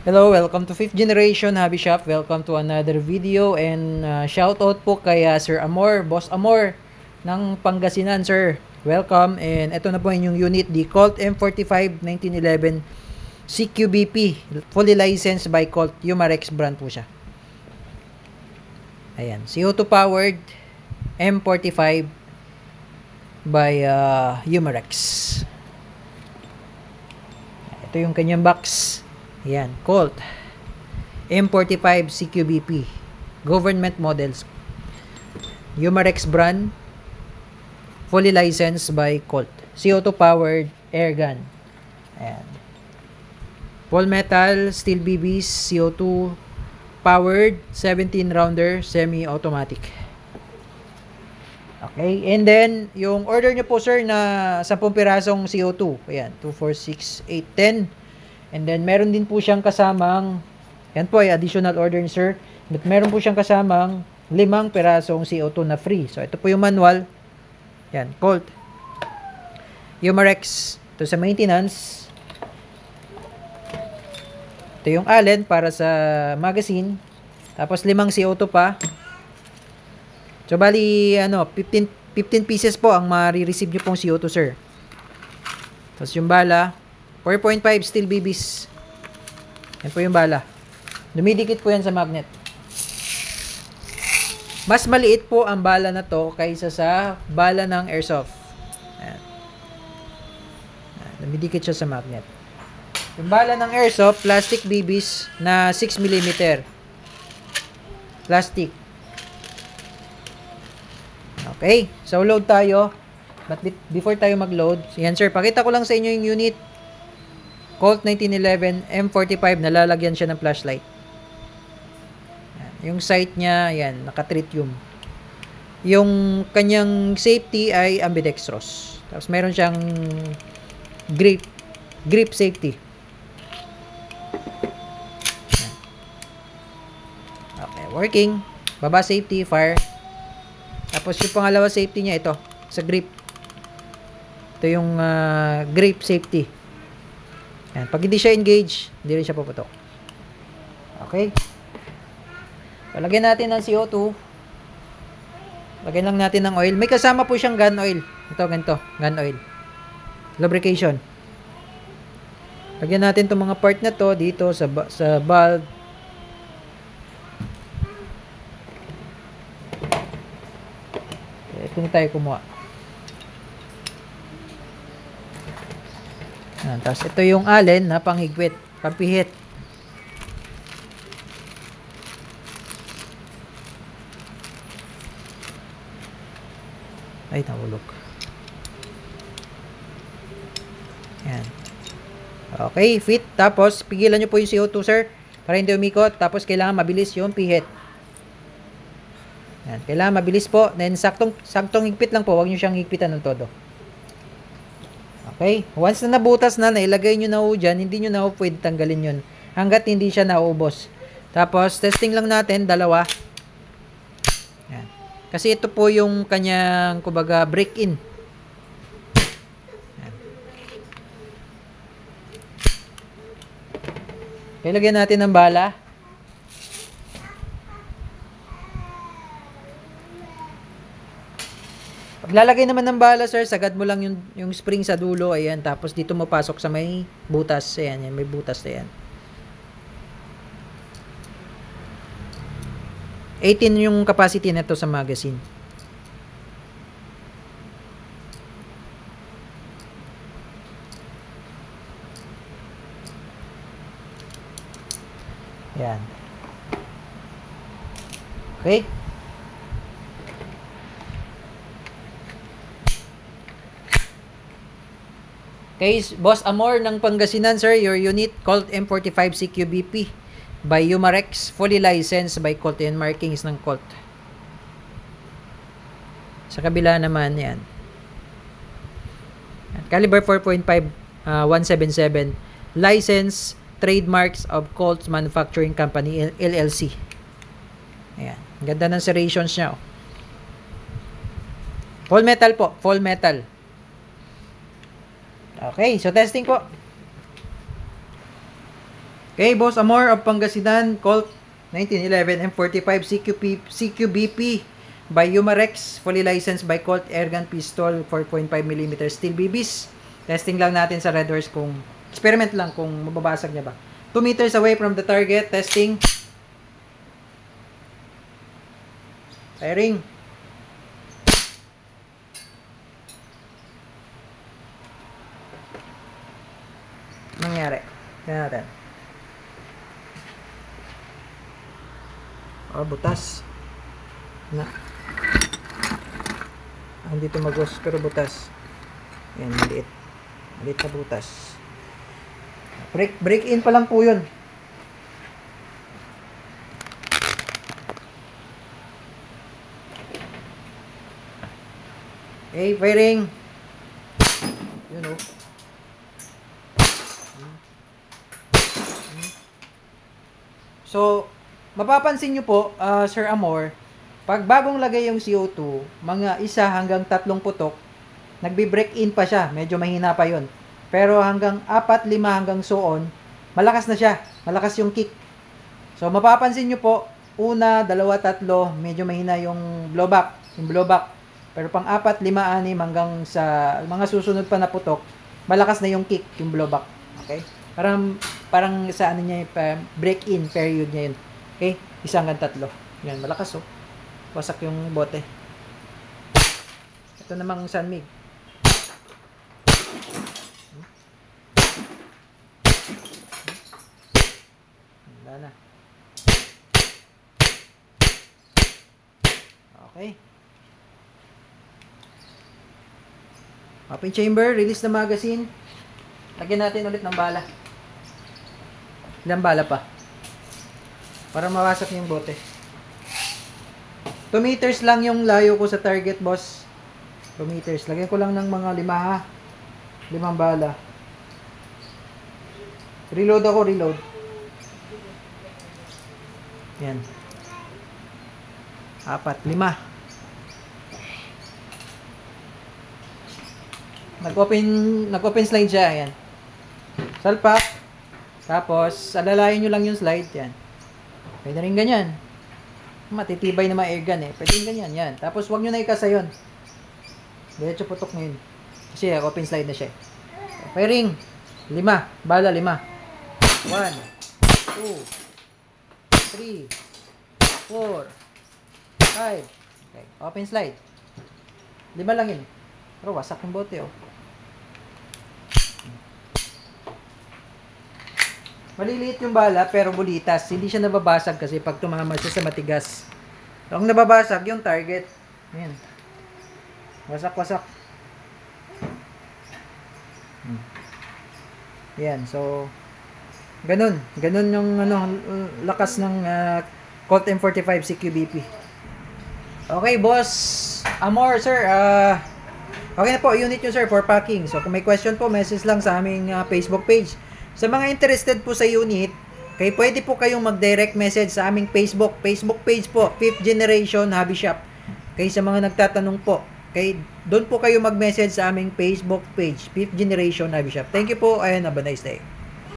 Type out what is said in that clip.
Hello, welcome to 5th Generation Hobby Shop. Welcome to another video and shout out po kay Sir Amor, Boss Amor ng Pangasinan, sir. Welcome, and ito na po yung unit, the Colt M45 1911 CQBP, fully licensed by Colt, Umarex brand po siya. Ayan, CO2 powered M45 by Umarex. Ito yung kanyang box. Ayan, Colt M45 CQBP government models, Umarex brand, fully licensed by Colt, CO2 powered airgun. Ayan, full metal steel BBs, CO2 powered 17 rounder semi-automatic. Okay, and then yung order nyo po, sir, na 10 pirasong CO2. Ayan, 2, 4, 6, 8, 10. And then, meron din po siyang kasamang, yan po ay additional order ni sir, but meron po siyang kasamang 5 pirasong CO2 na free. So, ito po yung manual. Yan, Colt Umarex. Ito sa maintenance. Ito yung Allen para sa magazine. Tapos, 5 CO2 pa. So, bali, 15 pieces po ang ma-receive nyo pong CO2, sir. Tapos, yung bala, 4.5 steel BBs. Yan po yung bala. Dumidikit po yan sa magnet. Mas maliit po ang bala na to kaysa sa bala ng airsoft. Ayan. Dumidikit siya sa magnet. Yung bala ng airsoft, plastic BBs na 6mm. Plastic. Okay. So, load tayo. But before tayo mag-load, yan sir, pakita ko lang sa inyo yung unit. Colt 1911 M45, nalalagyan siya ng flashlight. Yung sight niya, ayan, naka-tritium. Yung kanyang safety ay ambidextrous. Tapos meron siyang grip safety. Okay, working. Baba safety, fire. Tapos yung pangalawa safety niya, ito, sa grip. Ito yung grip safety. Yan. Pag hindi siya engage, hindi rin siya puputok. Okay. Palagyan natin ng CO2. Lagyan lang natin ng oil. May kasama po siyang gun oil. Ito, ganito. Gun oil. Lubrication. Lagyan natin itong mga part na to dito sa valve. Ito na tayo kumuha. Tapos ito yung Allen na panghigpit, pampihit. Ay, nahulog. Yan. Okay, fit. Tapos, pigilan nyo po yung CO2, sir, para hindi umikot. Tapos, kailangan mabilis yung pihit. Yan. Kailangan mabilis po. Then, saktong higpit lang po. Huwag nyo siyang higpitan ng todo. Okay? Once na nabutas na, nailagay nyo na ho dyan, hindi nyo na ho pwede tanggalin yun. Hanggat hindi siya naubos. Tapos, testing lang natin, dalawa. Yan. Kasi ito po yung kanyang, kumbaga, break-in. Okay, lagyan natin ng bala. Paglalagay naman ng bala, sir, sagad mo lang yung spring sa dulo, ayan, tapos dito mo pasok sa may butas, ayan, may butas na yan. 18 yung capacity nito sa magazine. Ayan. Okay. Kay Boss Amor ng Pangasinan, sir, your unit, Colt M45 CQBP by Umarex, fully licensed by Colt. Yan, markings ng Colt. Sa kabila naman, yan. Caliber 4.5, 177. License, trademarks of Colt Manufacturing Company, LLC. Ayan. Ganda ng serrations niya. Oh. Full metal po. Full metal. Okay, so testing po. Okay, Boss Amor of Pangasinan, Colt 1911 M45 CQBP by Umarex, fully licensed by Colt Airgun Pistol 4.5mm steel BBs. Testing lang natin sa Red Horse kung experiment lang kung mababasag niya ba. 2 meters away from the target, testing. Firing. Nangyari. Tingnan natin. Butas. Na. Hindi ito magos pero butas. Yan, maliit. Maliit na butas. Break in pa lang po yun. Okay, firing. Yun o. So, mapapansin nyo po, Sir Amor, pag bagong lagay yung CO2, mga 1 hanggang 3 putok, nagbi-break in pa siya. Medyo mahina pa yon. Pero hanggang 4, 5 hanggang so on, malakas na siya. Malakas yung kick. So, mapapansin nyo po, 1, 2, 3, medyo mahina yung blowback. Pero pang 4, 5, 6 hanggang sa mga susunod pa na putok, malakas na yung kick, yung blowback. Okay? Parang sa ano niya, break-in period niya yun. Okay? 1 hanggang 3. Yan, malakas oh. Wasak yung bote. Ito namang San Mig. Wala na. Okay. Open chamber, release na magazine. Lagyan natin ulit ng bala. Ilang bala pa. Para mawasak yung bote. 2 meters lang yung layo ko sa target, boss. 2 meters. Lagyan ko lang ng mga 5 ha. 5 bala. Reload ako, reload. Yan. 4, 5. Nag-open slide siya. Ayan. Salpak. Tapos, alalayan nyo lang yung slide. Yan. Pwede rin ganyan. Matitibay na mga airgun eh. Pwede rin ganyan. Yan. Tapos, huwag nyo na ikasa yun. Diretso putok ngayon. Kasi open slide na siya. Firing. 5. Bala 5. 1, 2, 3, 4, 5. Okay. Open slide. 5 lang yun. Pero wasak yung bote oh. Maliliit yung bala pero bulitas. Hindi siya nababasag kasi pag tumama siya sa matigas. So, ang nababasag yung target. Ayan. Wasak-wasak. Ayan. So, ganun. Ganun yung lakas ng Colt M45 CQBP. Okay, boss. Amor, sir. Okay na po. Unit nyo, sir, for packing. So, kung may question po, message lang sa aming Facebook page. Sa mga interested po sa unit, pwede po kayong mag-direct message sa aming Facebook page po, 5th Generation Hobby Shop. Sa mga nagtatanong po, doon po kayo mag-message sa aming Facebook page, 5th Generation Hobby Shop. Thank you po and have a nice day.